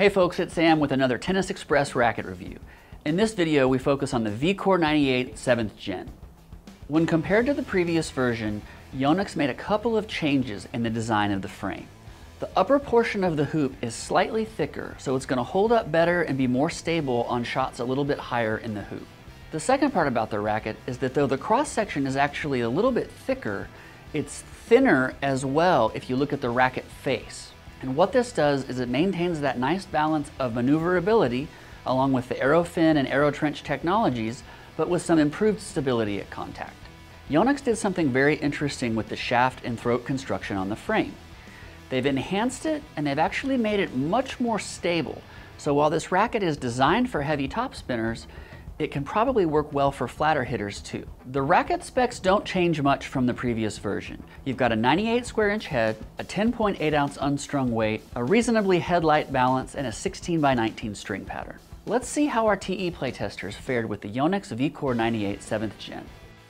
Hey folks, it's Sam with another Tennis Express racket review. In this video, we focus on the VCORE 98 7th Gen. When compared to the previous version, Yonex made a couple of changes in the design of the frame. The upper portion of the hoop is slightly thicker, so it's going to hold up better and be more stable on shots a little bit higher in the hoop. The second part about the racket is that though the cross-section is actually a little bit thicker, it's thinner as well if you look at the racket face. And what this does is it maintains that nice balance of maneuverability along with the AeroFin and AeroTrench technologies, but with some improved stability at contact. Yonex did something very interesting with the shaft and throat construction on the frame. They've enhanced it and they've actually made it much more stable. So while this racket is designed for heavy top spinners, it can probably work well for flatter hitters too. The racket specs don't change much from the previous version. You've got a 98 square inch head, a 10.8 ounce unstrung weight, a reasonably head-light balance, and a 16 by 19 string pattern. Let's see how our TE playtesters fared with the Yonex VCORE 98 7th Gen.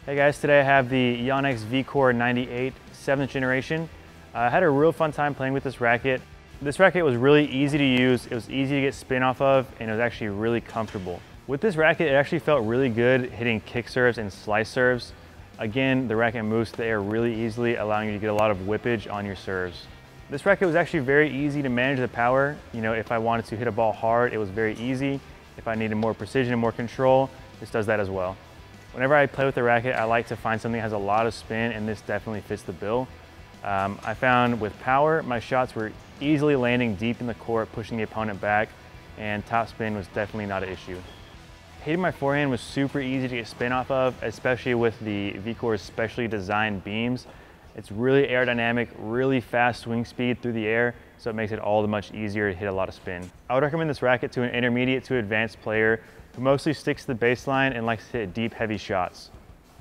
Hey guys, today I have the Yonex VCORE 98 7th generation. I had a real fun time playing with this racket. This racket was really easy to use, it was easy to get spin off of, and it was actually really comfortable. With this racket, it actually felt really good hitting kick serves and slice serves. Again, the racket moves to the air really easily, allowing you to get a lot of whippage on your serves. This racket was actually very easy to manage the power. You know, if I wanted to hit a ball hard, it was very easy. If I needed more precision and more control, this does that as well. Whenever I play with the racket, I like to find something that has a lot of spin, and this definitely fits the bill. I found with power, my shots were easily landing deep in the court, pushing the opponent back, and top spin was definitely not an issue. Hitting my forehand was super easy to get spin off of, especially with the VCORE's specially designed beams. It's really aerodynamic, really fast swing speed through the air, so it makes it all the much easier to hit a lot of spin. I would recommend this racket to an intermediate to advanced player who mostly sticks to the baseline and likes to hit deep, heavy shots.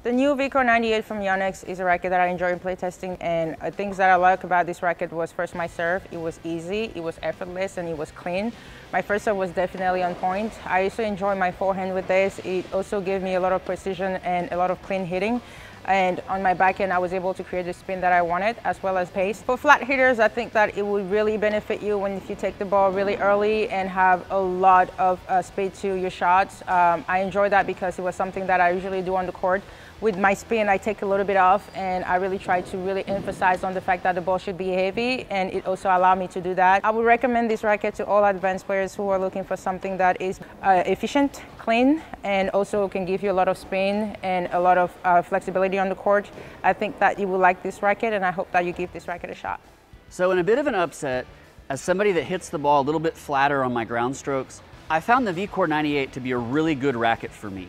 The new VCORE 98 from Yonex is a racket that I enjoy in playtesting, and things that I like about this racket was first my serve. It was easy, it was effortless, and it was clean. My first serve was definitely on point. I also enjoy my forehand with this. It also gave me a lot of precision and a lot of clean hitting. And on my backhand, I was able to create the spin that I wanted, as well as pace. For flat hitters, I think that it would really benefit you if you take the ball really early and have a lot of speed to your shots. I enjoy that because it was something that I usually do on the court. With my spin, I take a little bit off, and I really try to really emphasize on the fact that the ball should be heavy, and it also allowed me to do that. I would recommend this racket to all advanced players who are looking for something that is efficient, clean, and also can give you a lot of spin and a lot of flexibility on the court. I think that you will like this racket, and I hope that you give this racket a shot. So in a bit of an upset, as somebody that hits the ball a little bit flatter on my ground strokes, I found the VCORE 98 to be a really good racket for me.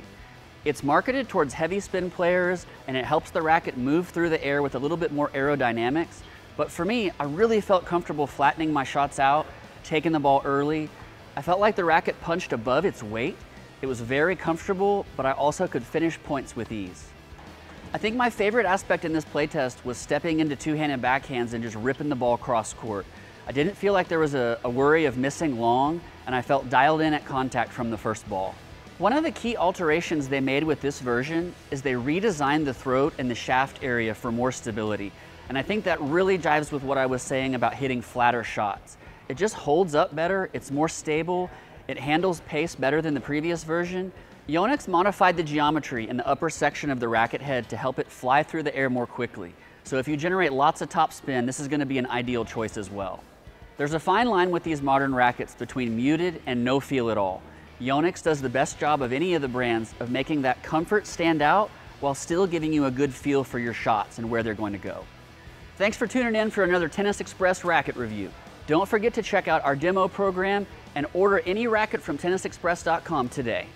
It's marketed towards heavy spin players, and it helps the racket move through the air with a little bit more aerodynamics. But for me, I really felt comfortable flattening my shots out, taking the ball early. I felt like the racket punched above its weight. It was very comfortable, but I also could finish points with ease. I think my favorite aspect in this playtest was stepping into two-handed backhands and just ripping the ball cross court. I didn't feel like there was a worry of missing long, and I felt dialed in at contact from the first ball. One of the key alterations they made with this version is they redesigned the throat and the shaft area for more stability. And I think that really jives with what I was saying about hitting flatter shots. It just holds up better, it's more stable, it handles pace better than the previous version. Yonex modified the geometry in the upper section of the racket head to help it fly through the air more quickly. So if you generate lots of top spin, this is going to be an ideal choice as well. There's a fine line with these modern rackets between muted and no feel at all. Yonex does the best job of any of the brands of making that comfort stand out while still giving you a good feel for your shots and where they're going to go. Thanks for tuning in for another Tennis Express racket review. Don't forget to check out our demo program and order any racket from tennisexpress.com today.